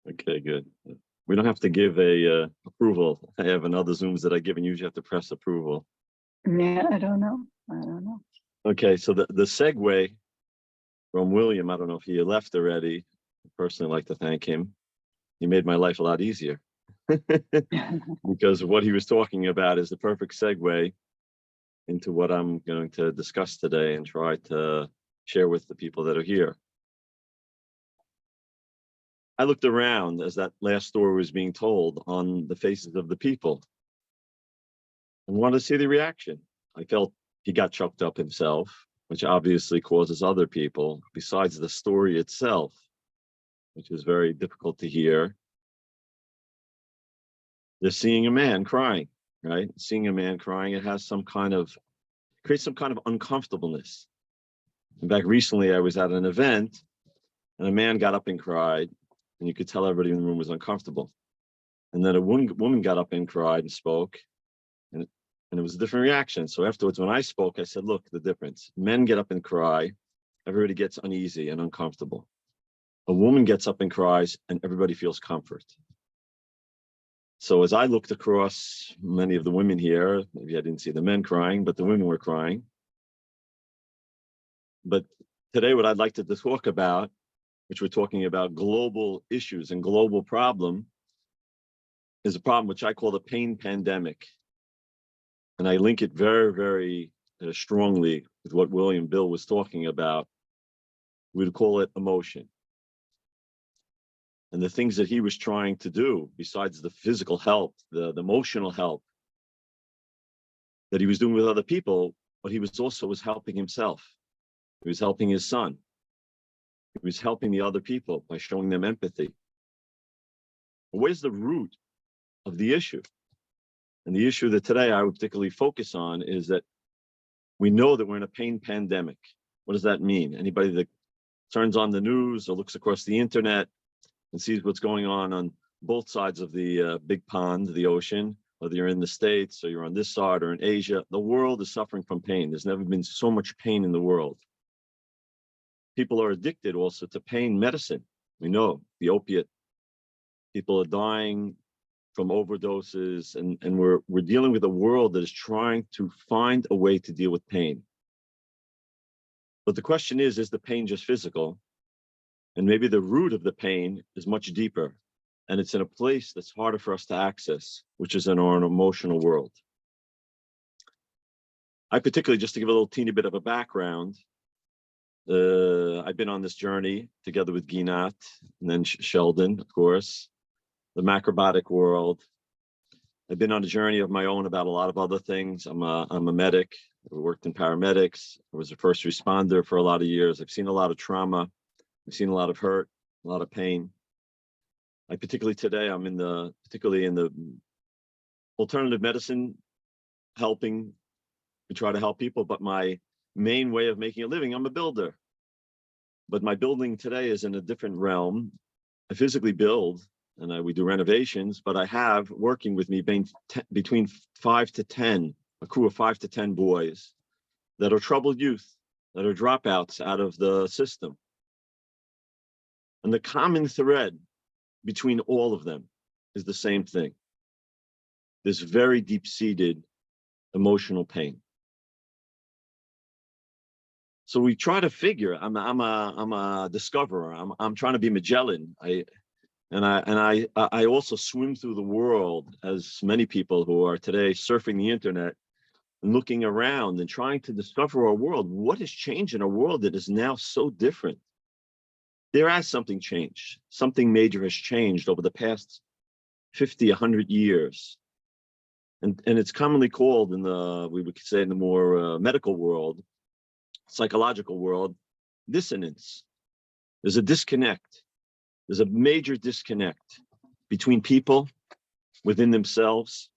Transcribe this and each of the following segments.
Okay, good. We don't have to give a approval. I have in other Zooms that I give, and usually have to press approval. Yeah, I don't know. I don't know. Okay, so the segue from William, I don't know if he left already. I personally like to thank him. He made my life a lot easier because what he was talking about is the perfect segue into what I'm going to discuss today and try to share with the people that are here. I looked around as that last story was being told on the faces of the people and wanted to see the reaction. I felt he got choked up himself, which obviously causes other people, besides the story itself, which is very difficult to hear. They're seeing a man crying, right? Seeing a man crying, it has creates some kind of uncomfortableness. In fact, recently I was at an event and a man got up and cried, and you could tell everybody in the room was uncomfortable. And then a woman got up and cried and spoke, and it was a different reaction. So afterwards, when I spoke, I said, look, the difference. Men get up and cry, everybody gets uneasy and uncomfortable. A woman gets up and cries, and everybody feels comfort. So as I looked across many of the women here, maybe I didn't see the men crying, but the women were crying. But today, what I'd like to talk about, which we're talking about global issues and global problem, is a problem which I call the pain pandemic. And I link it very, very strongly with what William Bill was talking about. We'd call it emotion. And the things that he was trying to do, besides the physical help, the emotional help that he was doing with other people, but he was helping himself. He was helping his son. He was helping the other people by showing them empathy. But where's the root of the issue? And the issue that today I would particularly focus on is that we know that we're in a pain pandemic. What does that mean? Anybody that turns on the news or looks across the internet and sees what's going on both sides of the big pond, the ocean, whether you're in the States or you're on this side or in Asia, the world is suffering from pain. There's never been so much pain in the world. People are addicted also to pain medicine. We know the opiate. People are dying from overdoses, and we're dealing with a world that is trying to find a way to deal with pain. But the question is the pain just physical? And maybe the root of the pain is much deeper, and it's in a place that's harder for us to access, which is in our emotional world. I particularly, just to give a little teeny bit of a background, I've been on this journey together with Ginat and then Sheldon, of course, the macrobiotic world. I've been on a journey of my own about a lot of other things. I'm a medic. I worked in paramedics. I was a first responder for a lot of years. I've seen a lot of trauma. I've seen a lot of hurt, a lot of pain. I'm particularly in the alternative medicine, helping to try to help people. But my main way of making a living, I'm a builder. But my building today is in a different realm. I physically build, and we do renovations, but I have working with me between 5 to 10, a crew of 5 to 10 boys that are troubled youth, that are dropouts out of the system. And the common thread between all of them is the same thing. This very deep-seated emotional pain. So we try to figure. I'm a discoverer. I'm trying to be Magellan. I also swim through the world, as many people who are today surfing the internet and looking around and trying to discover our world. What has changed in a world that is now so different? There has something changed. Something major has changed over the past 50, 100 years. And it's commonly called we would say in the more medical world, psychological world, dissonance. There's a disconnect. There's a major disconnect between people within themselves.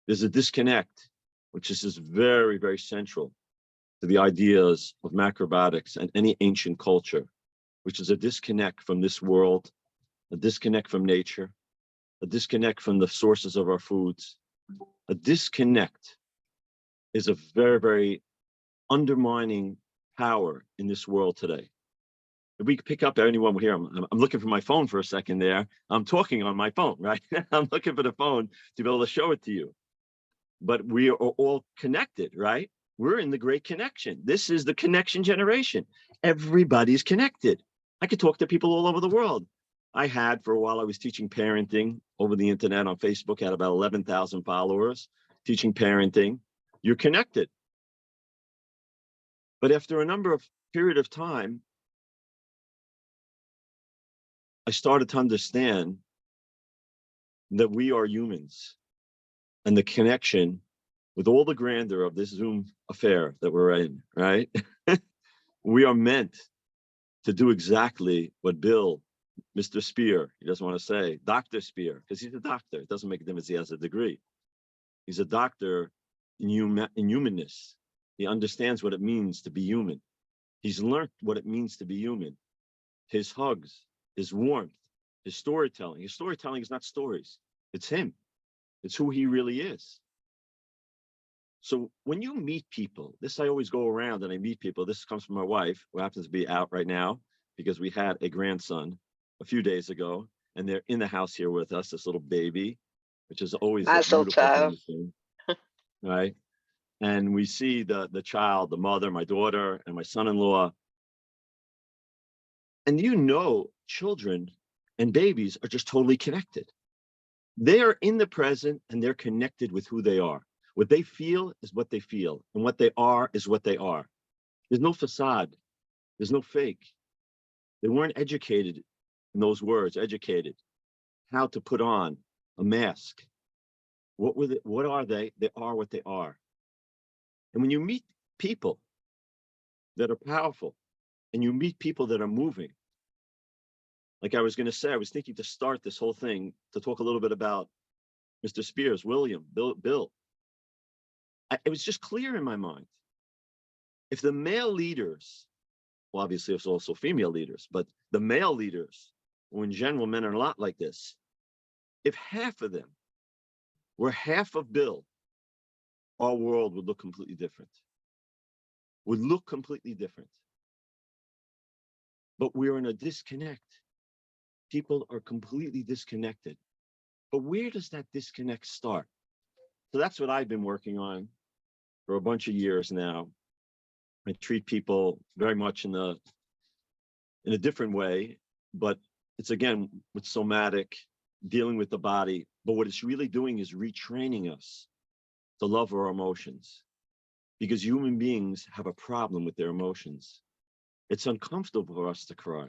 There's a disconnect, which is very, very central to the ideas of macrobiotics and any ancient culture, which is a disconnect from this world, a disconnect from nature, a disconnect from the sources of our foods. A disconnect is a very, very undermining power in this world today. If we could pick up anyone here, I'm looking for my phone for a second there. I'm talking on my phone, right? I'm looking for the phone to be able to show it to you. But we are all connected, right? We're in the great connection. This is the connection generation. Everybody's connected. I could talk to people all over the world. I had for a while, I was teaching parenting over the internet on Facebook, had about 11,000 followers, teaching parenting. You're connected. But after a period of time, I started to understand that we are humans and the connection with all the grandeur of this Zoom affair that we're in, right? We are meant to do exactly what Bill, Mr. Spear, he doesn't want to say, Dr. Spear, because he's a doctor. It doesn't make a difference. He has a degree. He's a doctor in humanness. He understands what it means to be human. He's learned what it means to be human. His hugs, his warmth, his storytelling. His storytelling is not stories. It's him. It's who he really is. So when you meet people, this I always go around and I meet people. This comes from my wife, who happens to be out right now because we had a grandson a few days ago, and they're in the house here with us, this little baby, which is always a Mazel beautiful thing tov. to see, right? And we see the child, the mother, my daughter, and my son-in-law. And children and babies are just totally connected. They are in the present and they're connected with who they are. What they feel is what they feel, and what they are is what they are. There's no facade. There's no fake. They weren't educated in those words, educated, how to put on a mask. What are they? They are what they are. And when you meet people that are powerful and you meet people that are moving, like I was going to say, I was thinking to start this whole thing to talk a little bit about Mr. Spears, William, Bill. It was just clear in my mind. If the male leaders, well, obviously it's also female leaders, but the male leaders, who in general men are a lot like this, if half of them were half of Bill, our world would look completely different. Would look completely different. But we're in a disconnect. People are completely disconnected. But where does that disconnect start? So that's what I've been working on for a bunch of years now. I treat people very much in a different way, but it's again with somatic, dealing with the body. But what it's really doing is retraining us to love our emotions, because human beings have a problem with their emotions. It's uncomfortable for us to cry.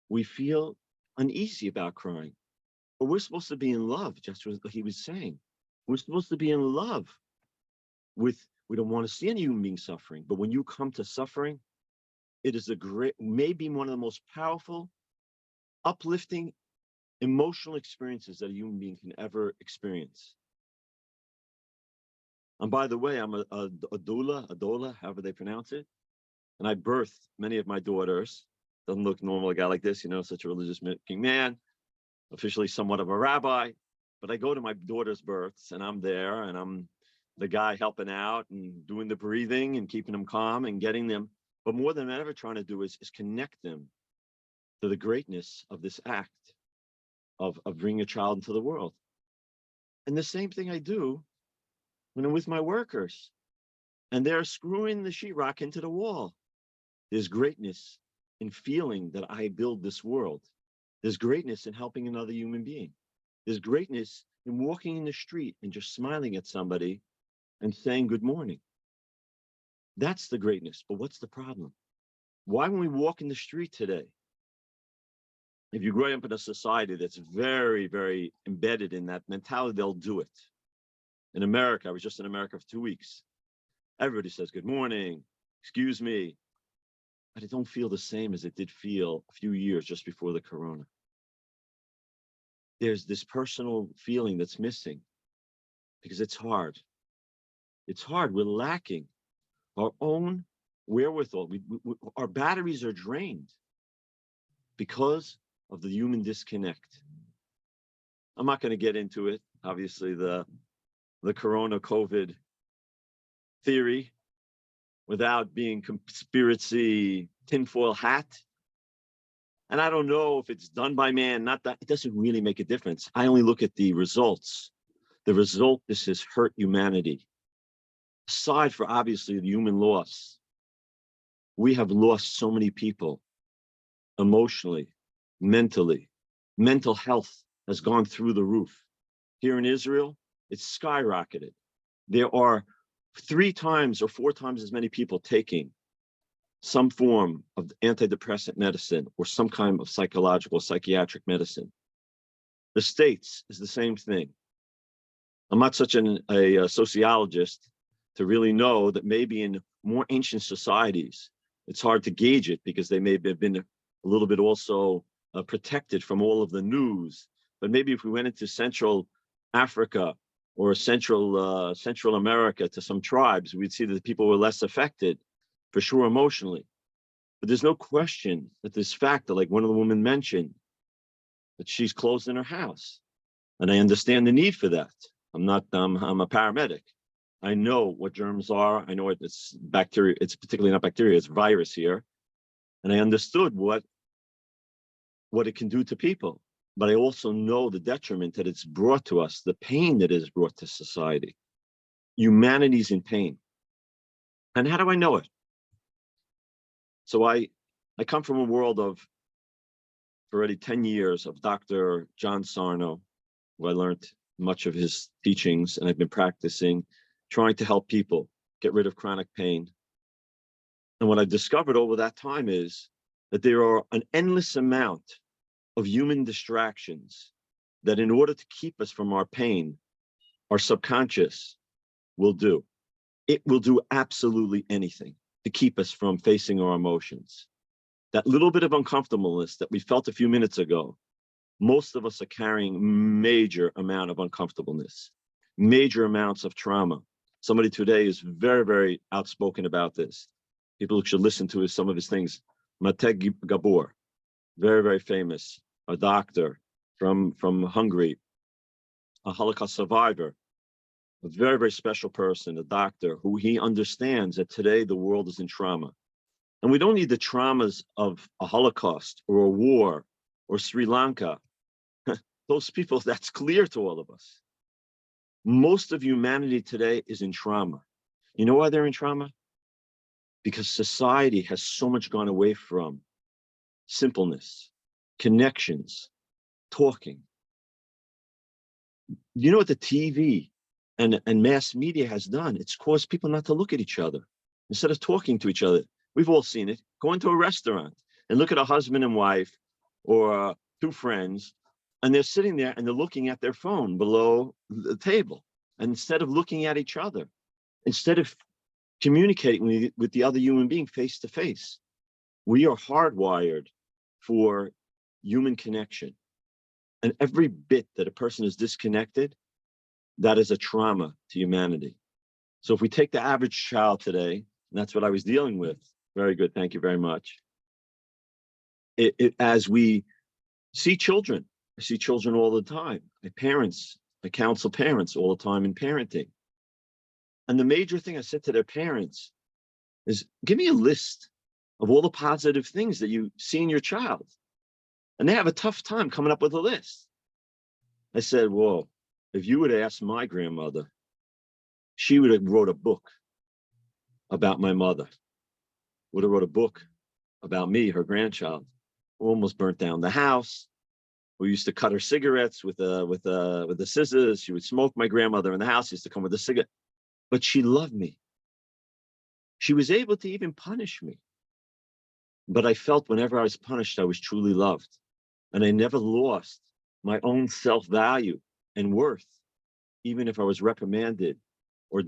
We feel uneasy about crying, but we're supposed to be in love, just as he was saying. We're supposed to be in love we don't want to see any human being suffering, but when you come to suffering, it is maybe one of the most powerful, uplifting, emotional experiences that a human being can ever experience. And by the way, I'm a doula, however they pronounce it. And I birthed many of my daughters. Doesn't look normal, a guy like this, such a religious looking man, officially somewhat of a rabbi. But I go to my daughter's births and I'm there and I'm the guy helping out and doing the breathing and keeping them calm and getting them. But more than I'm ever trying to do is connect them to the greatness of this act of bringing a child into the world. And the same thing I do when I'm with my workers and they're screwing the sheetrock into the wall. There's greatness in feeling that I build this world. There's greatness in helping another human being. There's greatness in walking in the street and just smiling at somebody and saying good morning. That's the greatness. But what's the problem? Why, when we walk in the street today, if you grow up in a society that's very, very embedded in that mentality, they'll do it. In America, I was just in America for 2 weeks. Everybody says good morning, excuse me. But it don't feel the same as it did feel a few years just before the corona. There's this personal feeling that's missing because it's hard. It's hard. We're lacking our own wherewithal. Our batteries are drained because of the human disconnect. I'm not going to get into it. Obviously, the corona COVID theory, without being conspiracy tinfoil hat, And I don't know if it's done by man, not that, it doesn't really make a difference. I only look at the results. The result, this has hurt humanity. Aside for obviously the human loss, we have lost so many people emotionally, mentally. Mental health has gone through the roof. Here in Israel, it's skyrocketed. There are 3 times or 4 times as many people taking some form of antidepressant medicine or some kind of psychological, psychiatric medicine. The States is the same thing. I'm not such a sociologist to really know that maybe in more ancient societies, it's hard to gauge it because they may have been a little bit also protected from all of the news. But maybe if we went into Central Africa or Central America to some tribes, we'd see that the people were less affected, for sure, emotionally. But there's no question that this factor, like one of the women mentioned, that she's closed in her house. And I understand the need for that. I'm a paramedic. I know what germs are. I know it's bacteria. It's particularly not bacteria, it's virus here. And I understood what it can do to people. But I also know the detriment that it's brought to us, the pain that it has brought to society. Humanity's in pain. And how do I know it? So I come from a world of already 10 years of Dr. John Sarno, who I learned much of his teachings, and I've been practicing, trying to help people get rid of chronic pain. And what I discovered over that time is that there are an endless amount of human distractions that in order to keep us from our pain, our subconscious will do. It will do absolutely anything to keep us from facing our emotions. That little bit of uncomfortableness that we felt a few minutes ago, most of us are carrying major amount of uncomfortableness, major amounts of trauma. Somebody today is very, very outspoken about this. People should listen to some of his things. Matej Gabor, very, very famous, a doctor from Hungary, a Holocaust survivor, a very, very special person, a doctor who he understands that today the world is in trauma. And we don't need the traumas of a Holocaust or a war or Sri Lanka. Those people, that's clear to all of us. Most of humanity today is in trauma. You know why they're in trauma? Because society has so much gone away from simpleness, connections, talking. You know what the TV and mass media has done? It's caused people not to look at each other. Instead of talking to each other, we've all seen it. Go into a restaurant and look at a husband and wife or 2 friends, and they're sitting there and they're looking at their phone below the table. And instead of looking at each other, instead of communicating with the other human being face to face, we are hardwired for human connection. And every bit that a person is disconnected, that is a trauma to humanity. So if we take the average child today, and that's what I was dealing with. Very good, thank you very much. As we see children, I see children all the time. I counsel parents all the time in parenting. And the major thing I said to their parents is, give me a list of all the positive things that you see in your child. And they have a tough time coming up with a list. I said, well, if you would ask my grandmother, she would have wrote a book about my mother, would have wrote a book about me, her grandchild, who almost burnt down the house. We used to cut her cigarettes with the scissors. She would smoke. My grandmother in the house used to come with a cigarette, but she loved me. She was able to even punish me. But I felt whenever I was punished, I was truly loved. And I never lost my own self-value and worth, even if I was reprimanded or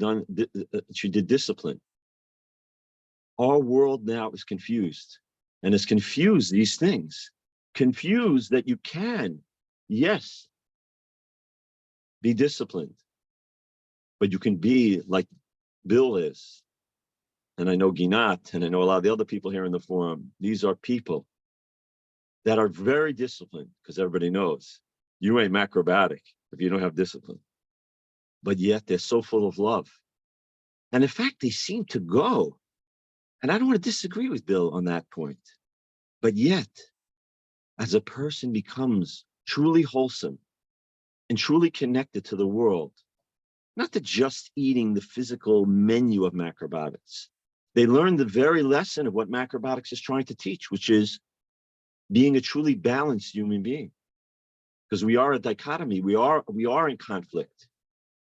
she did discipline. Our world now is confused, and it's confused these things. Confused that you can, yes, be disciplined, but you can be like Bill is. And I know Ginat, and I know a lot of the other people here in the forum. These are people that are very disciplined, because everybody knows you ain't macrobatic if you don't have discipline. But yet they're so full of love. And in fact, they seem to go. And I don't want to disagree with Bill on that point. But yet, as a person becomes truly wholesome and truly connected to the world, not to just eating the physical menu of macrobiotics, they learn the very lesson of what macrobiotics is trying to teach, which is being a truly balanced human being. Because we are a dichotomy, we are in conflict,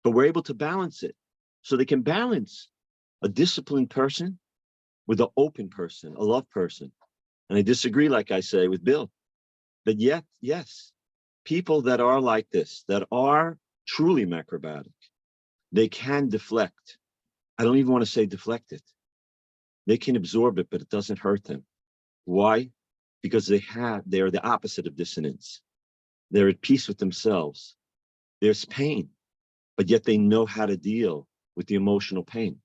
but we're able to balance it. So they can balance a disciplined person with an open person, a love person. And I disagree, like I say, with Bill. But yet, yes, people that are like this, that are truly macrobiotic, they can deflect. I don't even want to say deflect it. They can absorb it, but it doesn't hurt them. Why? Because they're the opposite of dissonance. They're at peace with themselves. There's pain, but yet they know how to deal with the emotional pain.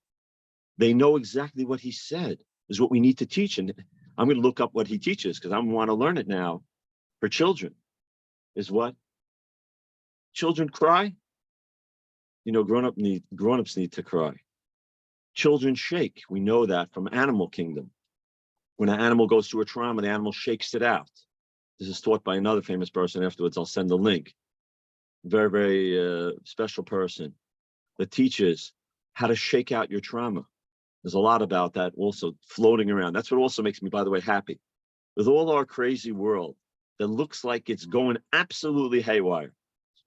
They know exactly what he said is what we need to teach. And I'm going to look up what he teaches because I want to learn it now for children. Is what? Children cry. You know, grown-ups need to cry. Children shake. We know that from animal kingdom. When an animal goes through a trauma, the animal shakes it out. This is taught by another famous person afterwards. I'll send the link. Very, very special person that teaches how to shake out your trauma. There's a lot about that also floating around. That's what also makes me, by the way, happy. With all our crazy world that looks like it's going absolutely haywire.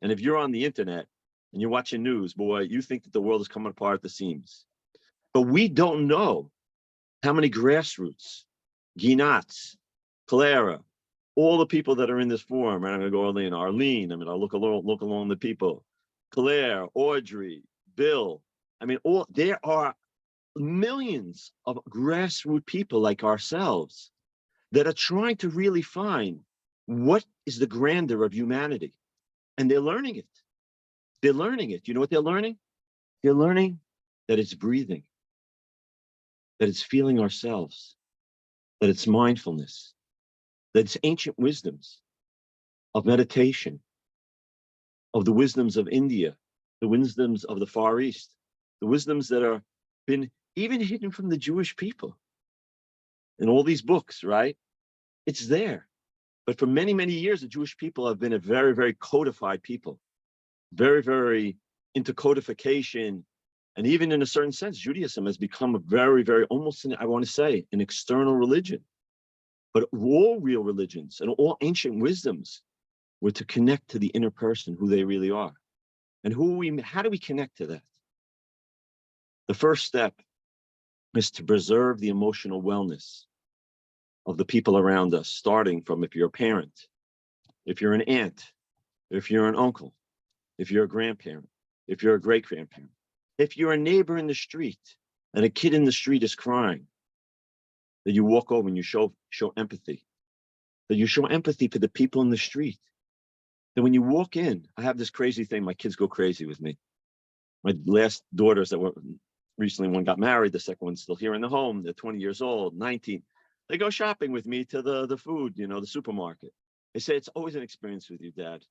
And if you're on the internet and you're watching news, boy, you think that the world is coming apart at the seams. But we don't know how many grassroots, Ginats, Clara, all the people that are in this forum, right? I'm going to go Arlene, I mean, I'll look along the people, Claire, Audrey, Bill. I mean, there are millions of grassroots people like ourselves that are trying to really find what is the grandeur of humanity. And they're learning it. They're learning it. You know what they're learning? They're learning that it's breathing, that it's feeling ourselves, that it's mindfulness, that it's ancient wisdoms of meditation, of the wisdoms of India, the wisdoms of the Far East, the wisdoms that are been even hidden from the Jewish people in all these books, right? It's there. But for many, many years, the Jewish people have been a very, very codified people, very, very into codification. And even in a certain sense, Judaism has become a very, very, almost, I want to say, an external religion. But all real religions and all ancient wisdoms were to connect to the inner person, who they really are. And how do we connect to that? The first step is to preserve the emotional wellness of the people around us, starting from if you're a parent, if you're an aunt, if you're an uncle, if you're a grandparent, if you're a great-grandparent, if you're a neighbor in the street and a kid in the street is crying, that you walk over and you show empathy, that you show empathy to the people in the street. That when you walk in, I have this crazy thing, my kids go crazy with me. My last daughters that were recently, one got married, the second one's still here in the home, they're 20 years old, 19. They go shopping with me to the food, the supermarket. They say, it's always an experience with you, Dad.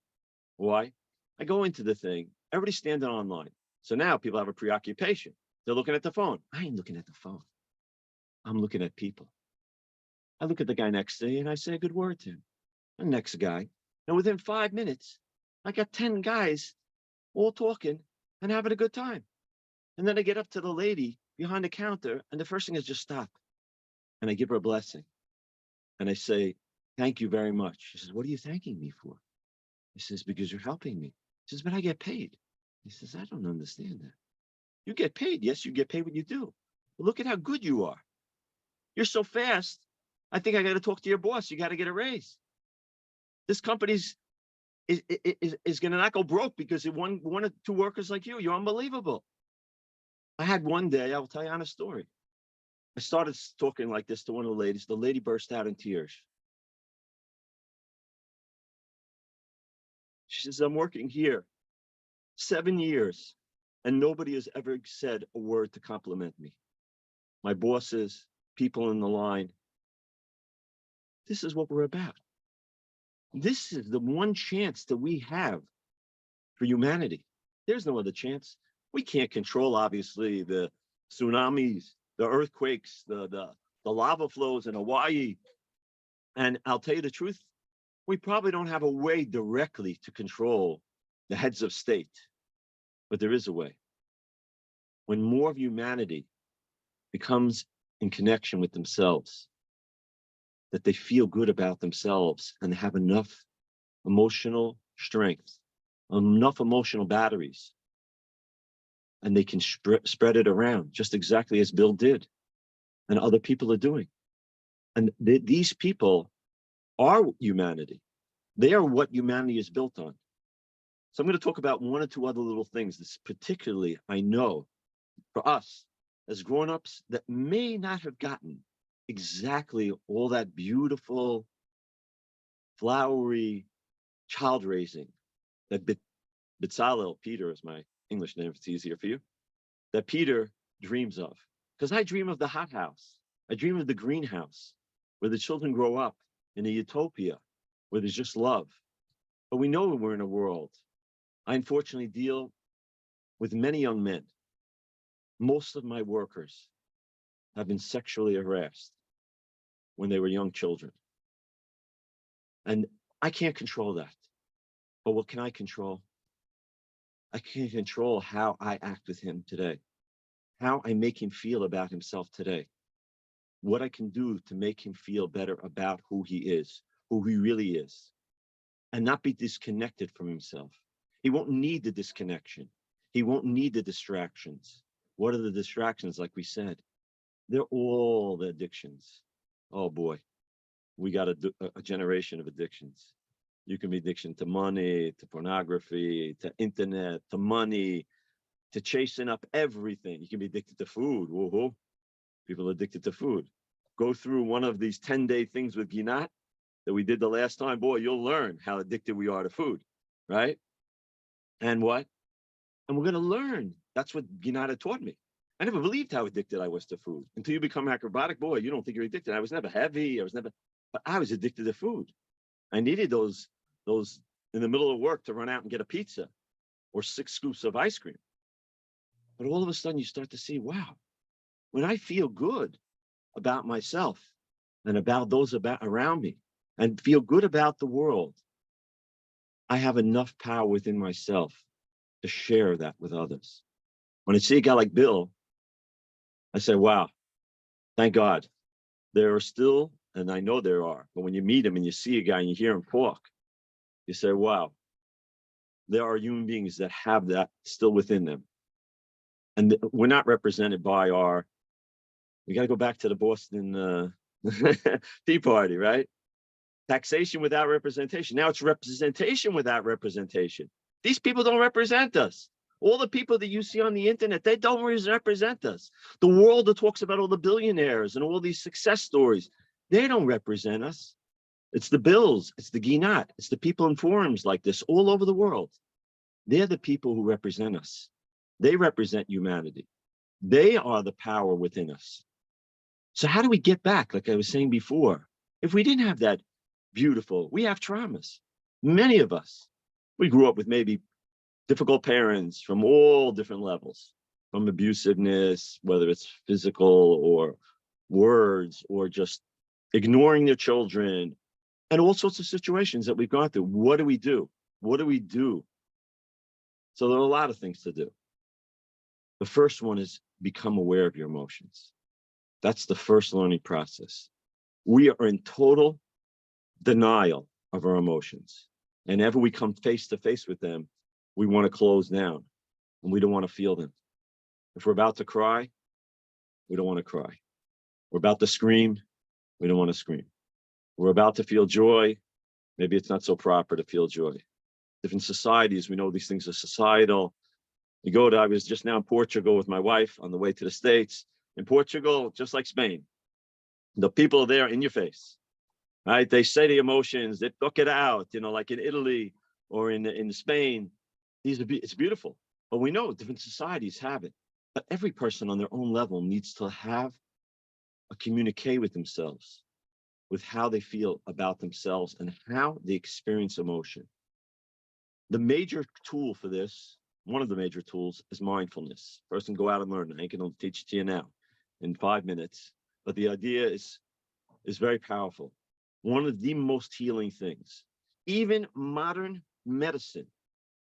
Why? I go into the thing, everybody's standing online. So now people have a preoccupation. They're looking at the phone. I ain't looking at the phone. I'm looking at people. I look at the guy next to me and I say a good word to him. The next guy. And within 5 minutes, I got 10 guys all talking and having a good time. And then I get up to the lady behind the counter, and the first thing is just stop. And I give her a blessing. And I say, thank you very much. She says, what are you thanking me for? He says, because you're helping me. He says, but I get paid. He says, I don't understand that. You get paid. Yes, you get paid what you do. But look at how good you are. You're so fast. I think I got to talk to your boss. You got to get a raise. This company's is going to not go broke because of one or two workers like you. You're unbelievable. I had one day, I will tell you on a story. I started talking like this to one of the ladies. The lady burst out in tears. She says, I'm working here 7 years and nobody has ever said a word to compliment me. My bosses, people in the line. This is what we're about. This is the one chance that we have for humanity. There's no other chance. We can't control, obviously, the tsunamis, the earthquakes, the lava flows in Hawaii. And I'll tell you the truth, We probably don't have a way directly to control the heads of state, but there is a way. When more of humanity becomes in connection with themselves, that they feel good about themselves and have enough emotional strength, enough emotional batteries, and they can spread it around just exactly as Bill did and other people are doing. And these people are humanity. They are what humanity is built on. So I'm going to talk about one or two other little things that's particularly, I know, for us as grown-ups that may not have gotten exactly all that beautiful, flowery child raising that Bitzalel, Peter is my English name if it's easier for you, that Peter dreams of. Because I dream of the hothouse. I dream of the greenhouse where the children grow up in a utopia where there's just love. But we know we're in a world. I unfortunately deal with many young men. Most of my workers have been sexually harassed when they were young children. And I can't control that. But what can I control? I can control how I act with him today, how I make him feel about himself today, what I can do to make him feel better about who he really is, and not be disconnected from himself. He won't need the disconnection. He won't need the distractions. What are the distractions, like we said? They're all the addictions. Oh boy, we got a generation of addictions. You can be addiction to money, to pornography, to internet, to money, to chasing up everything. You can be addicted to food. Woohoo. People are addicted to food. Go through one of these 10-day things with Ginat that we did the last time. Boy, you'll learn how addicted we are to food, right? And what? And we're going to learn. That's what Ginat had taught me. I never believed how addicted I was to food until you become acrobatic. Boy, you don't think you're addicted. I was never heavy. But I was addicted to food. I needed those in the middle of work to run out and get a pizza or 6 scoops of ice cream. But all of a sudden you start to see, wow, when I feel good about myself and about those around me and feel good about the world, I have enough power within myself to share that with others. When I see a guy like Bill, I say, wow, thank God. There are still, and I know there are, but when you meet him and you see a guy and you hear him talk, you say, wow, there are human beings that have that still within them. And we're not represented by we got to go back to the Boston Tea Party, right? Taxation without representation. Now it's representation without representation. These people don't represent us. All the people that you see on the internet, they don't represent us. The world that talks about all the billionaires and all these success stories, they don't represent us. It's the Bills, it's the Ginat, it's the people in forums like this all over the world. They're the people who represent us. They represent humanity. They are the power within us. So how do we get back, like I was saying before? If we didn't have that beautiful, we have traumas. Many of us, we grew up with maybe difficult parents from all different levels, from abusiveness, whether it's physical or words or just ignoring their children, and all sorts of situations that we've gone through. What do we do? What do we do? So there are a lot of things to do. The first one is become aware of your emotions. That's the first learning process. We are in total denial of our emotions. And ever we come face to face with them, we want to close down and we don't want to feel them. If we're about to cry, we don't want to cry. We're about to scream, we don't want to scream. We're about to feel joy, maybe it's not so proper to feel joy. Different societies, we know these things are societal. I was just now in Portugal with my wife on the way to the States. In Portugal, just like Spain, the people are there in your face, right? They say the emotions, they talk it out, like in Italy or in Spain. It's beautiful, but we know different societies have it. But every person on their own level needs to have a communicate with themselves, with how they feel about themselves and how they experience emotion. The major tool for this, one of the major tools, is mindfulness. Person go out and learn. I ain't gonna teach it to you now in 5 minutes, but the idea is very powerful. One of the most healing things Even modern medicine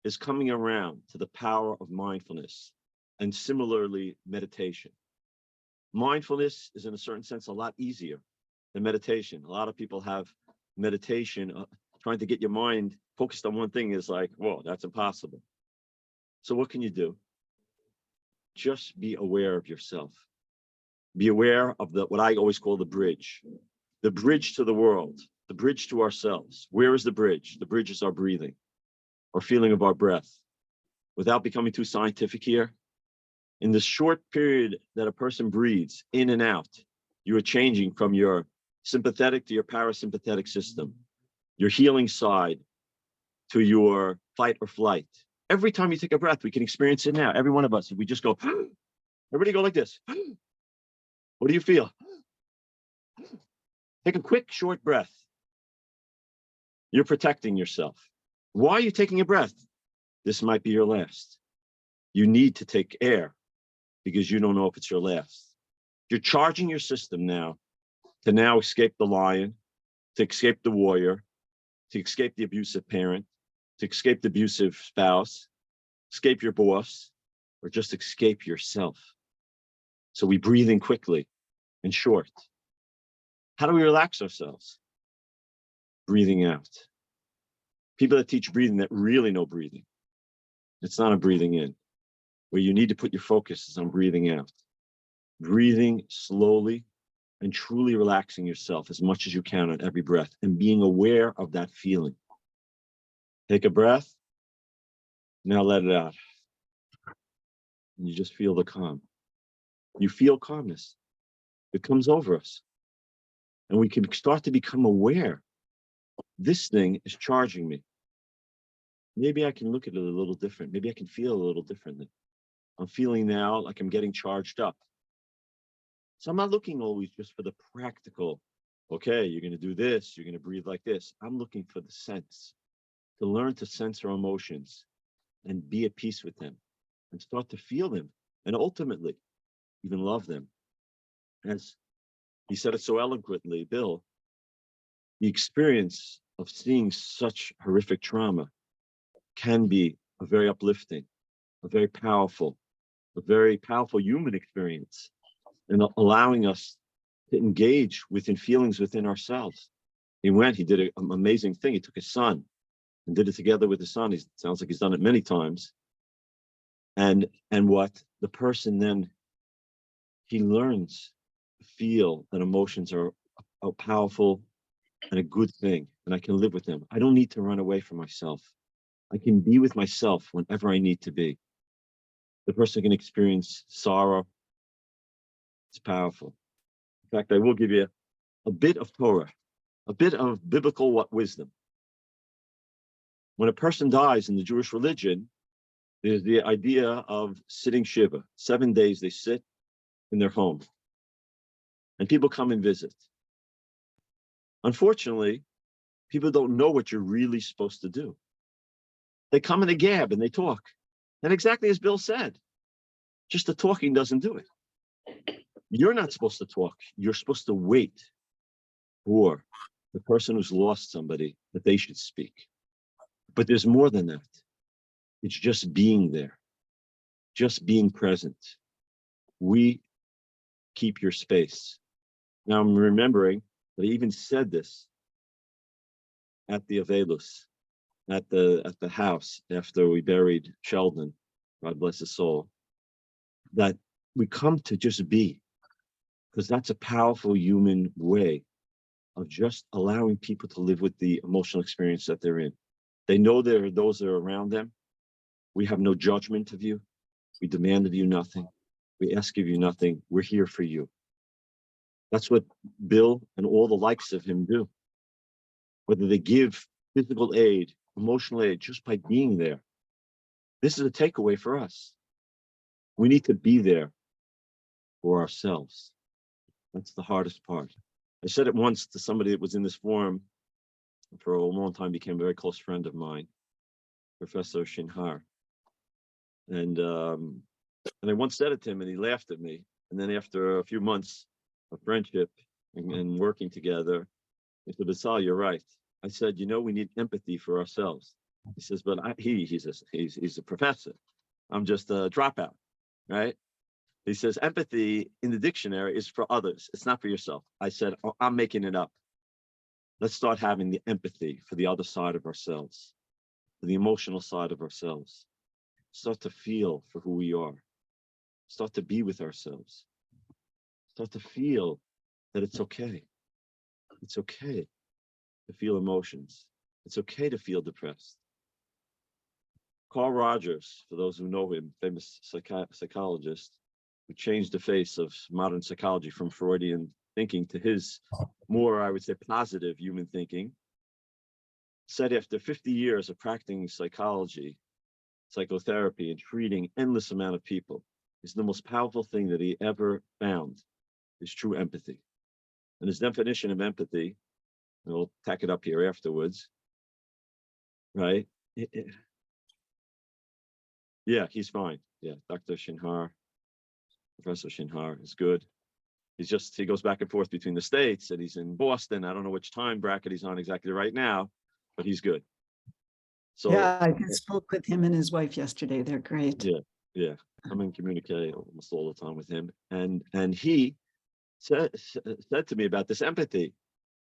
is coming around to the power of mindfulness, and similarly, meditation. Mindfulness is, in a certain sense, a lot easier than meditation. A lot of people have meditation, trying to get your mind focused on one thing is like, whoa, that's impossible. So what can you do? Just be aware of yourself. Be aware of what I always call the bridge to the world, the bridge to ourselves. Where is the bridge? The bridge is our breathing, our feeling of our breath. Without becoming too scientific here, in the short period that a person breathes in and out, you are changing from your sympathetic to your parasympathetic system, your healing side to your fight or flight. Every time you take a breath, we can experience it now. Every one of us, if we just go, everybody go like this. What do you feel? Take a quick, short breath. You're protecting yourself. Why are you taking a breath? This might be your last. You need to take air because you don't know if it's your last. You're charging your system now to now escape the lion, to escape the warrior, to escape the abusive parent, to escape the abusive spouse, escape your boss, or just escape yourself. So we breathe in quickly and short. How do we relax ourselves? Breathing out. People that teach breathing that really know breathing. It's not a breathing in. Where you need to put your focus is on breathing out. Breathing slowly and truly relaxing yourself as much as you can on every breath and being aware of that feeling. Take a breath. Now let it out. And you just feel the calm. You feel calmness. It comes over us. And we can start to become aware. This thing is charging me. Maybe I can look at it a little different. Maybe I can feel a little differently. I'm feeling now like I'm getting charged up. So I'm not looking always just for the practical. Okay, you're going to do this. You're going to breathe like this. I'm looking for the sense, to learn to sense our emotions and be at peace with them and start to feel them and ultimately even love them. As he said it so eloquently, Bill, the experience of seeing such horrific trauma can be a very uplifting, a very powerful human experience, and allowing us to engage within feelings within ourselves. He did an amazing thing. He took his son and did it together with his son. He sounds like he's done it many times. And what the person then, he learns to feel that emotions are a powerful and a good thing, and I can live with them. I don't need to run away from myself. I can be with myself whenever I need to be. The person can experience sorrow. It's powerful. In fact, I will give you a bit of Torah, a bit of biblical wisdom. When a person dies in the Jewish religion, there's the idea of sitting Shiva. 7 days they sit in their home, and people come and visit. Unfortunately, people don't know what you're really supposed to do. They come and they gab and they talk. And exactly as Bill said, just the talking doesn't do it. You're not supposed to talk. You're supposed to wait for the person who's lost somebody that they should speak. But there's more than that. It's just being there, just being present. We keep your space. Now I'm remembering that I even said this at the Avelus, at the house after we buried Sheldon, God bless his soul, that we come to just be, because that's a powerful human way of just allowing people to live with the emotional experience that they're in. They know there are those that are around them. We have no judgment of you. We demand of you nothing. We ask of you nothing. We're here for you. That's what Bill and all the likes of him do. Whether they give physical aid, emotional aid, just by being there. This is a takeaway for us. We need to be there for ourselves. That's the hardest part. I said it once to somebody that was in this forum for a long time, became a very close friend of mine, Professor Shinhar. And I once said it to him and he laughed at me. And then after a few months of friendship and working together, he said, Bitzalel, you're right. I said, we need empathy for ourselves. He says, but he's a professor. I'm just a dropout, right? He says, empathy in the dictionary is for others. It's not for yourself. I said, oh, I'm making it up. Let's start having the empathy for the other side of ourselves, for the emotional side of ourselves. Start to feel for who we are. Start to be with ourselves. Start to feel that it's okay. It's okay to feel emotions. It's okay to feel depressed. Carl Rogers, for those who know him, famous psychologist, who changed the face of modern psychology from Freudian thinking to his more, I would say, positive human thinking, said after 50 years of practicing psychology, psychotherapy, and treating endless amount of people, is the most powerful thing that he ever found is true empathy. And his definition of empathy, and we'll tack it up here afterwards, right? Yeah, he's fine. Yeah, Dr. Shinhar, Professor Shinhar is good. He goes back and forth between the States, and he's in Boston. I don't know which time bracket he's on exactly right now, but he's good. So Yeah, I just spoke with him and his wife yesterday. They're great. yeah. I'm in communicate almost all the time with him. And he said to me about this empathy.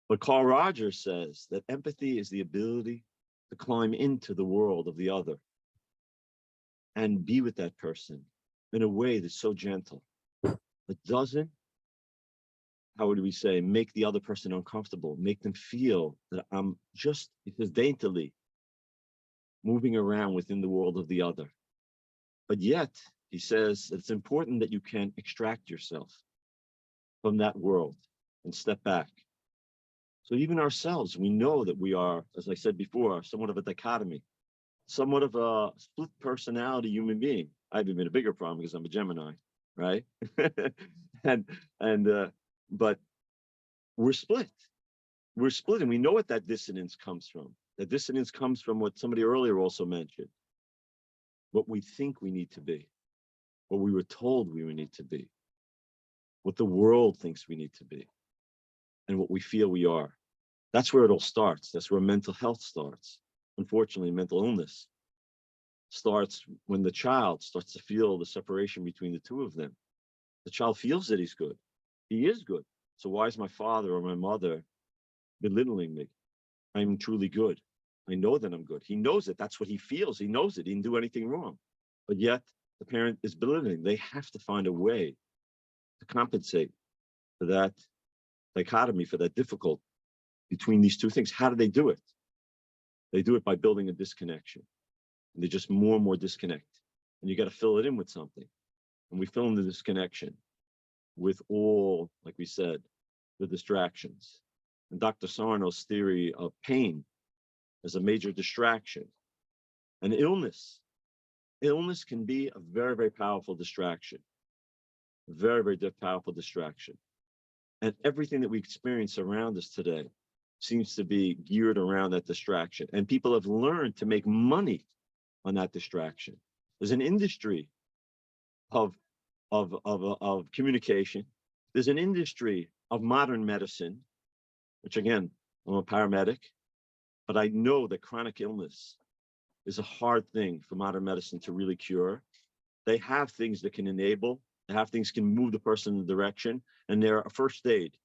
But Carl Rogers says that empathy is the ability to climb into the world of the other and be with that person in a way that's so gentle, that doesn't, how would we say, make the other person uncomfortable, make them feel that I'm just, because daintily moving around within the world of the other. But yet, he says it's important that you can extract yourself from that world and step back. So even ourselves, we know that we are, as I said before, somewhat of a dichotomy, somewhat of a split personality human being. I have even a bigger problem because I'm a Gemini, right? But we're split. We're split, and we know what that dissonance comes from. That dissonance comes from what somebody earlier also mentioned, what we think we need to be, what we were told we need to be, what the world thinks we need to be, and what we feel we are. That's where it all starts. That's where mental health starts. Unfortunately, mental illness starts when the child starts to feel the separation between the two of them. The child feels that he's good. He is good. So why is my father or my mother belittling me? I'm truly good. I know that I'm good. He knows it. That's what he feels. He knows it. He didn't do anything wrong. But yet the parent is belittling. They have to find a way to compensate for that dichotomy, for that difficulty between these two things. How do they do it? They do it by building a disconnection. And they just more and more disconnect. And you got to fill it in with something. And we fill in the disconnection with all, like we said, the distractions. And Dr. Sarno's theory of pain as a major distraction. And illness can be a very, very powerful distraction. Very, very powerful distraction. And everything that we experience around us today seems to be geared around that distraction. And people have learned to make money on that distraction. There's an industry of communication. There's an industry of modern medicine, which again, I'm a paramedic, but I know that chronic illness is a hard thing for modern medicine to really cure. They have things that can enable, they have things that can move the person in the direction, and they're a first aid.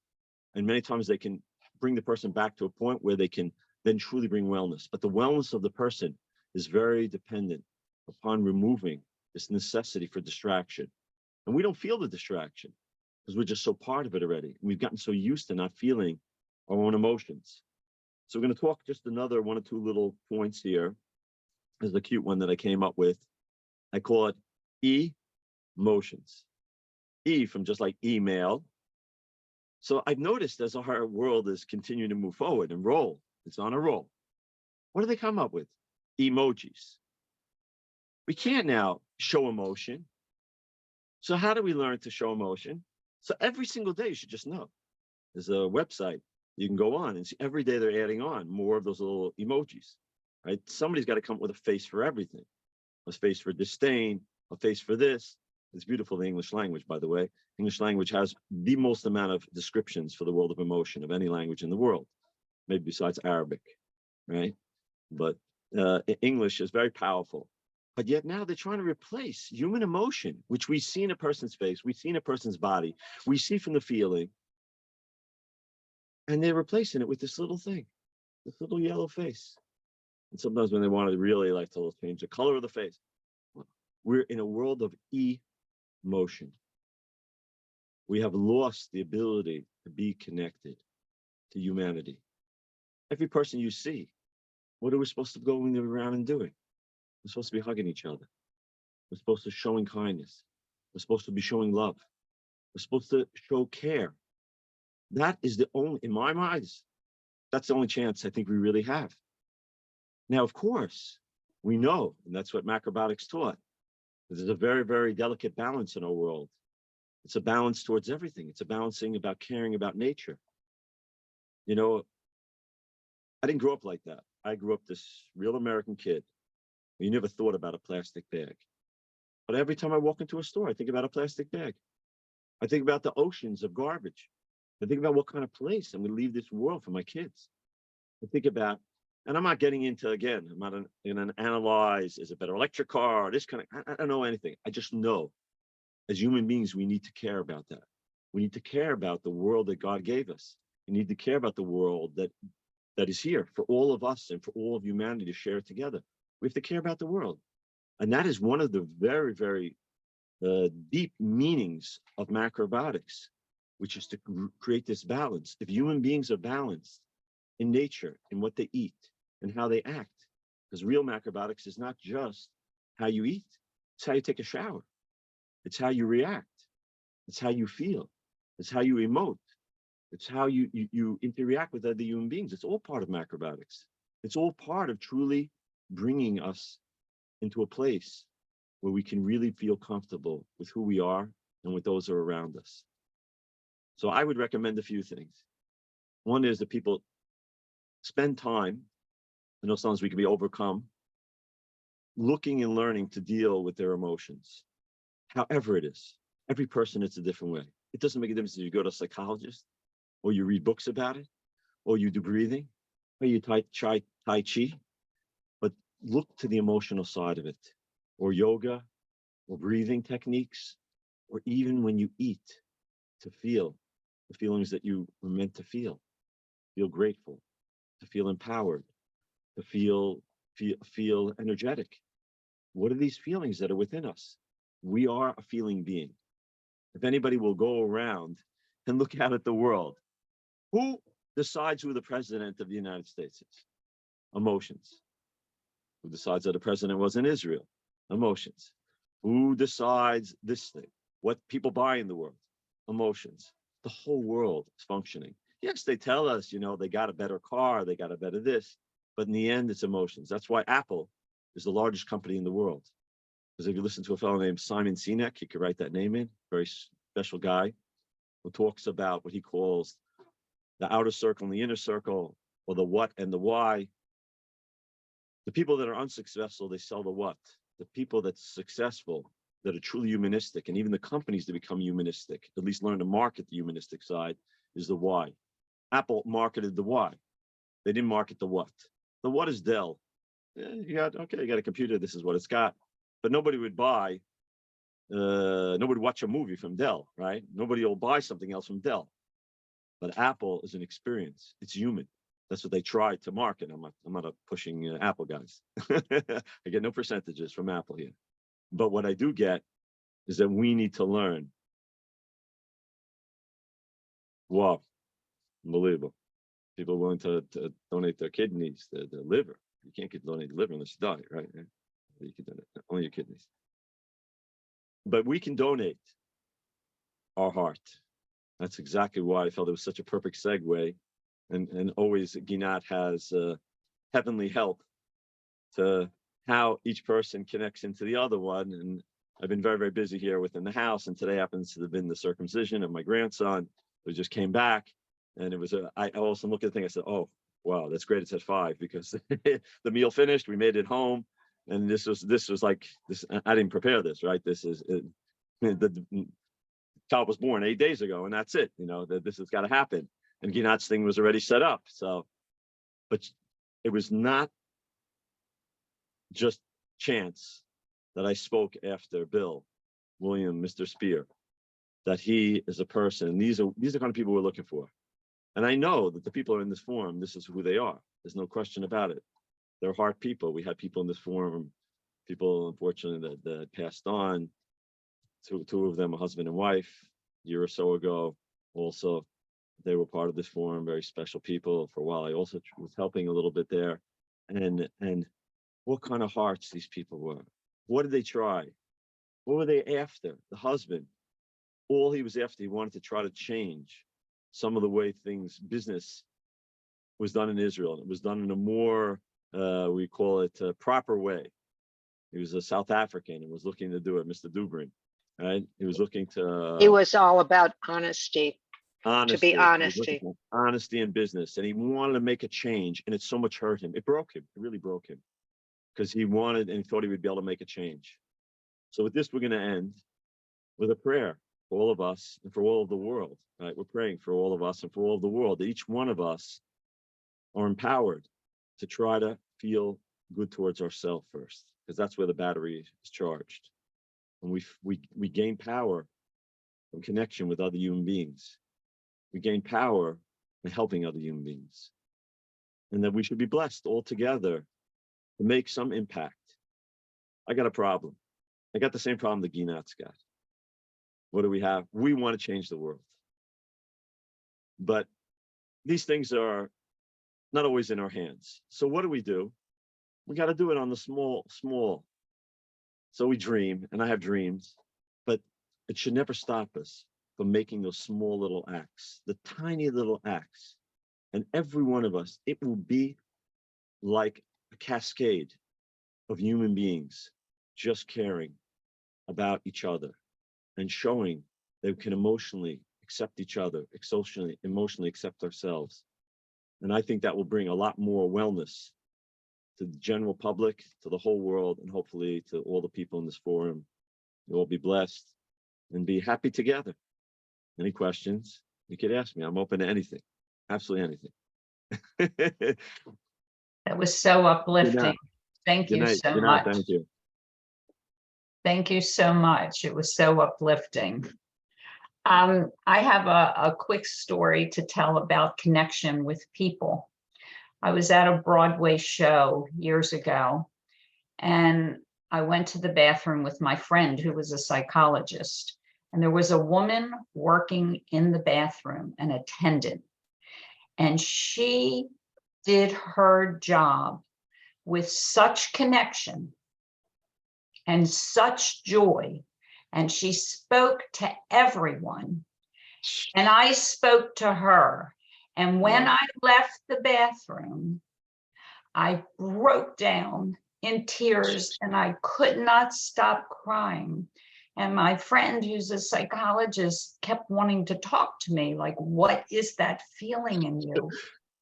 And many times they can bring the person back to a point where they can then truly bring wellness. But the wellness of the person is very dependent upon removing this necessity for distraction. And we don't feel the distraction because we're just so part of it already. We've gotten so used to not feeling our own emotions. So we're going to talk just another one or two little points here. There's a cute one that I came up with. I call it emotions. E from just like email. So I've noticed as our world is continuing to move forward and roll, it's on a roll. What do they come up with? Emojis. We can't now show emotion. So how do we learn to show emotion? So every single day you should just know. There's a website you can go on and see every day they're adding on more of those little emojis, right? Somebody's got to come up with a face for everything. A face for disdain, a face for this. It's beautiful, the English language, by the way. English language has the most amount of descriptions for the world of emotion of any language in the world, maybe besides Arabic. right? But English is very powerful. But yet now they're trying to replace human emotion, which we see in a person's face, we see in a person's body, we see from the feeling, and they're replacing it with this little thing, this little yellow face. And sometimes when they want to really like to change the color of the face, we're in a world of emotion. We have lost the ability to be connected to humanity. Every person you see, what are we supposed to be going around and doing? We're supposed to be hugging each other. We're supposed to be showing kindness. We're supposed to be showing love. We're supposed to show care. That is the only, in my eyes, that's the only chance I think we really have. Now, of course, we know, and that's what macrobiotics taught, that there's a very, very delicate balance in our world. It's a balance towards everything. It's a balancing about caring about nature. You know, I didn't grow up like that. I grew up this real American kid. You never thought about a plastic bag. But every time I walk into a store, I think about a plastic bag. I think about the oceans of garbage. I think about what kind of place I'm going to leave this world for my kids. I think about, and I'm not getting into, again, I'm not going to analyze, is it better electric car, this kind of, I don't know anything. I just know as human beings, we need to care about that. We need to care about the world that God gave us. We need to care about the world that is here for all of us and for all of humanity to share together. We have to care about the world. And that is one of the very, very deep meanings of macrobiotics, which is to create this balance. If human beings are balanced in nature, in what they eat, and how they act, because real macrobiotics is not just how you eat, it's how you take a shower. It's how you react. It's how you feel. It's how you emote. It's how you interact with other human beings. It's all part of macrobiotics. It's all part of truly bringing us into a place where we can really feel comfortable with who we are and with those who are around us. So I would recommend a few things. One is that people spend time, I know sometimes we can be overcome, looking and learning to deal with their emotions. However it is, every person, it's a different way. It doesn't make a difference if you go to a psychologist, or you read books about it, or you do breathing, or you tai chi, but look to the emotional side of it, or yoga, or breathing techniques, or even when you eat, to feel the feelings that you were meant to feel grateful, to feel empowered, to feel energetic. What are these feelings that are within us? We are a feeling being. If anybody will go around and look out at the world, who decides who the president of the United States is? Emotions. Who decides that the president was in Israel? Emotions. Who decides this thing? What people buy in the world? Emotions. The whole world is functioning. Yes, they tell us, they got a better car, they got a better this, but in the end, it's emotions. That's why Apple is the largest company in the world. Because if you listen to a fellow named Simon Sinek, you could write that name in, very special guy, who talks about what he calls the outer circle and the inner circle, or the what and the why. The people that are unsuccessful, they sell the what. The people that's successful, that are truly humanistic, and even the companies that become humanistic, at least learn to market the humanistic side, is the why. Apple marketed the why. They didn't market the what. The what is Dell. You got a computer, this is what it's got. But nobody would buy, nobody would watch a movie from Dell, right? Nobody will buy something else from Dell. But Apple is an experience. It's human. That's what they try to market. I'm not pushing Apple guys. I get no percentages from Apple here. But what I do get is that we need to learn. Wow, unbelievable. People willing to donate their kidneys, their liver. You can't donate the liver unless you die, right? You can donate only your kidneys. But we can donate our heart. That's exactly why I felt it was such a perfect segue. And always Ginat has heavenly help to how each person connects into the other one. And I've been very, very busy here within the house. And today happens to have been the circumcision of my grandson, who just came back. And it was, I also looked at the thing, I said, oh, wow, that's great. It's at 5 because the meal finished, we made it home. And this was like, this. I didn't prepare this, right? This is, the child was born 8 days ago, and that's it. This has got to happen. And Ginat's thing was already set up. So, but it was not just chance that I spoke after Bill, William, Mr. Spear, that he is a person, and these are the kind of people we're looking for. And I know that the people are in this forum, this is who they are. There's no question about it. They're heart people. We had people in this forum, people unfortunately that passed on. Two of them, a husband and wife, a year or so ago. Also, they were part of this forum, very special people. For a while, I also was helping a little bit there. And what kind of hearts these people were. What did they try? What were they after? The husband, all he was after, he wanted to try to change some of the way business was done in Israel. It was done in a more, we call it a proper way. He was a South African and was looking to do it, Mr. Dubrin, right? He was looking to. It was all about honesty. To be honest. Honesty in business. And he wanted to make a change, and it so much hurt him. It broke him. It really broke him. Because he wanted and he thought he would be able to make a change. So with this, we're going to end with a prayer for all of us and for all of the world, right? We're praying for all of us and for all of the world, that each one of us are empowered to try to feel good towards ourselves first, because that's where the battery is charged. And we gain power from connection with other human beings. We gain power in helping other human beings. And that we should be blessed all together to make some impact. I got a problem. I got the same problem that Ginat's got. What do we have? We want to change the world. But these things are not always in our hands. So what do? We got to do it on the small. So we dream, and I have dreams, but it should never stop us from making those small little acts, the tiny little acts. And every one of us, it will be like a cascade of human beings just caring about each other and showing they can emotionally accept each other, emotionally accept ourselves. And I think that will bring a lot more wellness to the general public, to the whole world, and hopefully to all the people in this forum. You'll all be blessed and be happy together. Any questions? You could ask me. I'm open to anything. Absolutely anything. That was so uplifting. Thank you so much. Thank you. Thank you so much. It was so uplifting. I have a quick story to tell about connection with people. I was at a Broadway show years ago, and I went to the bathroom with my friend who was a psychologist. And there was a woman working in the bathroom, an attendant, and she did her job with such connection and such joy. And she spoke to everyone. And I spoke to her. And when I left the bathroom, I broke down in tears and I could not stop crying. And my friend, who's a psychologist, kept wanting to talk to me, like, what is that feeling in you?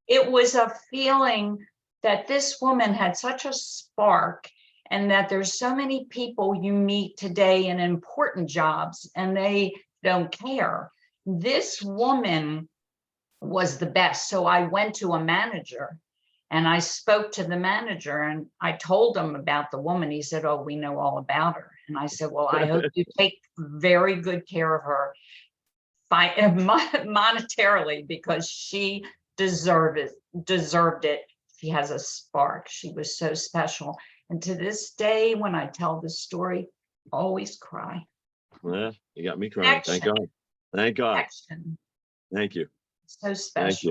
It was a feeling that this woman had such a spark, and that there's so many people you meet today in important jobs and they don't care. This woman was the best. So I went to a manager and I spoke to the manager and I told him about the woman. He said, oh, we know all about her. And I said, well, I hope you take very good care of her monetarily, because she deserved it. She has a spark. She was so special. And to this day, when I tell this story, I always cry. Yeah, you got me crying. Thank God. Thank God. Connection. Thank you. So special. Thank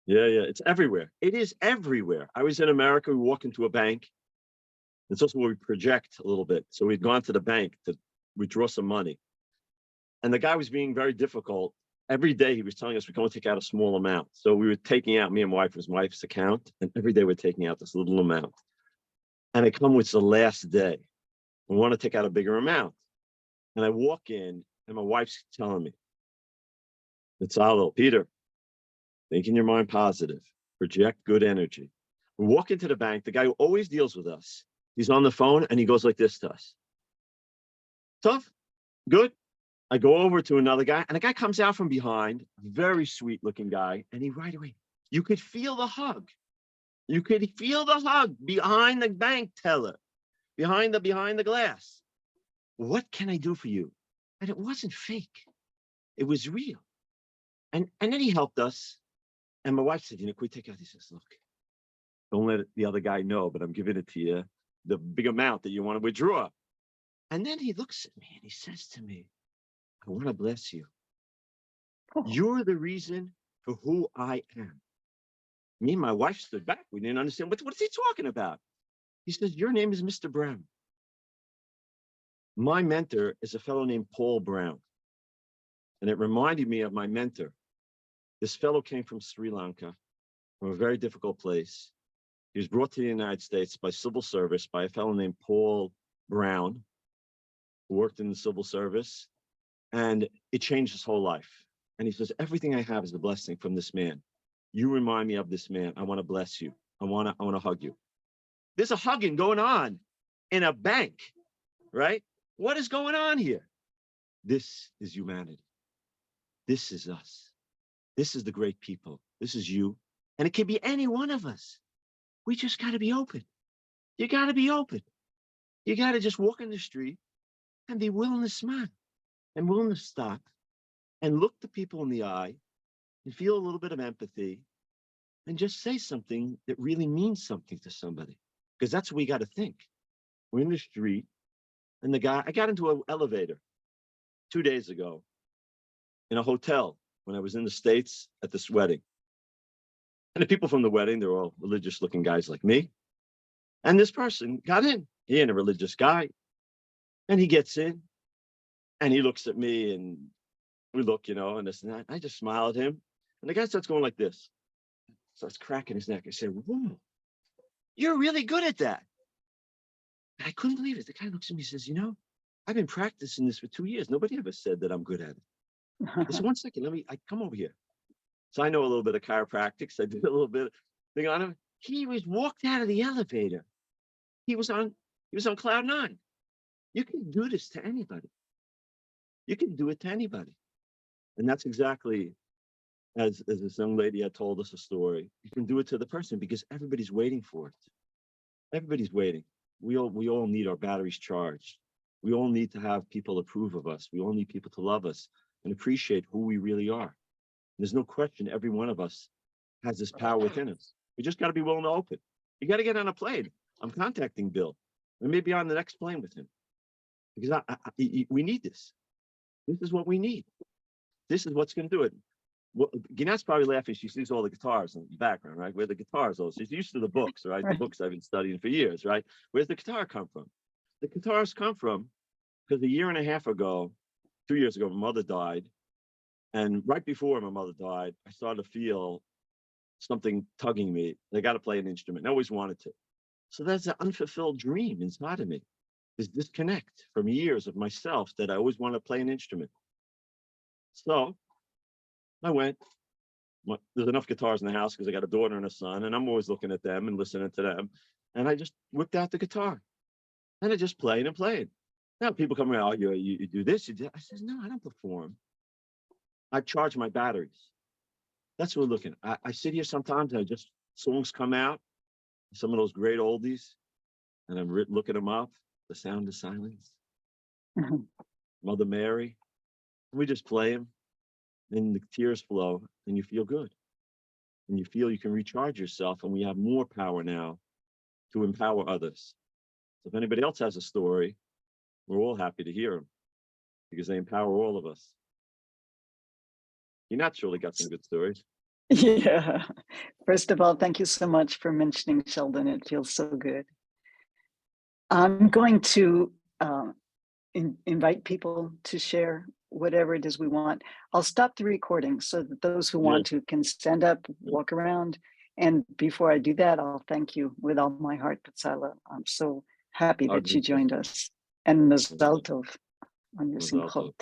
you. Yeah. It's everywhere. It is everywhere. I was in America. We walk into a bank. It's also where we project a little bit. So we'd gone to the bank to withdraw some money. And the guy was being very difficult. Every day he was telling us we can only take out a small amount. So we were taking out, me and my wife's account. And every day we're taking out this little amount. And I come with the last day. We want to take out a bigger amount. And I walk in and my wife's telling me, Bitzalel, Peter, think in your mind positive, project good energy. We walk into the bank, the guy who always deals with us, he's on the phone and he goes like this to us. Tough, good. I go over to another guy and the guy comes out from behind, very sweet looking guy. And he right away, you could feel the hug. You could feel the hug behind the bank teller, behind the glass. What can I do for you? And it wasn't fake. It was real. And then he helped us. And my wife said, can we take out? He says, look, don't let the other guy know, but I'm giving it to you, the big amount that you want to withdraw. And then he looks at me and he says to me, I want to bless you. You're the reason for who I am. Me and my wife stood back. We didn't understand. What's he talking about? He says, your name is Mr. Brown. My mentor is a fellow named Paul Brown. And it reminded me of my mentor. This fellow came from Sri Lanka, from a very difficult place. He was brought to the United States by civil service by a fellow named Paul Brown, who worked in the civil service. And it changed his whole life. And he says, everything I have is a blessing from this man. You remind me of this man. I want to bless you. I want to hug you. There's a hugging going on in a bank, right? What is going on here? This is humanity. This is us. This is the great people. This is you. And it can be any one of us. We just got to be open. You got to be open. You got to just walk in the street and be willing to smile and willing to stop and look the people in the eye and feel a little bit of empathy and just say something that really means something to somebody. Because that's what we got to think. We're in the street and I got into an elevator 2 days ago in a hotel when I was in the States at this wedding. And the people from the wedding, they're all religious looking guys like me. And this person got in. He ain't a religious guy. And he gets in and he looks at me and we look, and this and that. I just smile at him. And the guy starts going like this. Starts cracking his neck. I said, whoa, you're really good at that. And I couldn't believe it. The guy looks at me and says, I've been practicing this for 2 years. Nobody ever said that I'm good at it. I said, 1 second, I come over here. So I know a little bit of chiropractics. I did a little bit of thing on him. He was walked out of the elevator. He was on cloud 9. You can do this to anybody. You can do it to anybody. And that's exactly as this young lady had told us a story. You can do it to the person because everybody's waiting for it. Everybody's waiting. We all need our batteries charged. We all need to have people approve of us. We all need people to love us and appreciate who we really are. There's no question every one of us has this power within us. We just got to be willing to open. You got to get on a plane. I'm contacting Bill. We may be on the next plane with him because we need this. This is what we need. This is what's going to do it. Well, Ginat's probably laughing. She sees all the guitars in the background, right? Where the guitars are. She's used to the books, right? The books I've been studying for years, right? Where's the guitar come from? The guitars come from because 1.5 years ago, 2 years ago, my mother died. And right before my mother died, I started to feel something tugging me. I got to play an instrument. I always wanted to. So that's an unfulfilled dream inside of me. This disconnect from years of myself that I always want to play an instrument. So I went. There's enough guitars in the house because I got a daughter and a son, and I'm always looking at them and listening to them. And I just whipped out the guitar. And I just played and played. Now people come around, you do this, you do that. I says, no, I don't perform. I charge my batteries. That's what we're looking at. I sit here sometimes and songs come out, some of those great oldies, and I'm looking them up. The Sound of Silence, Mother Mary. We just play them, and the tears flow, and you feel good. And you feel you can recharge yourself, and we have more power now to empower others. So if anybody else has a story, we're all happy to hear them because they empower all of us. You naturally got some good stories. Yeah. First of all, thank you so much for mentioning Sheldon. It feels so good. I'm going to invite people to share whatever it is we want. I'll stop the recording so that those who want to can stand up, walk around. And before I do that, I'll thank you with all my heart, Bitzalel. I'm so happy that you joined us. And Mazal Tov on your Simchot.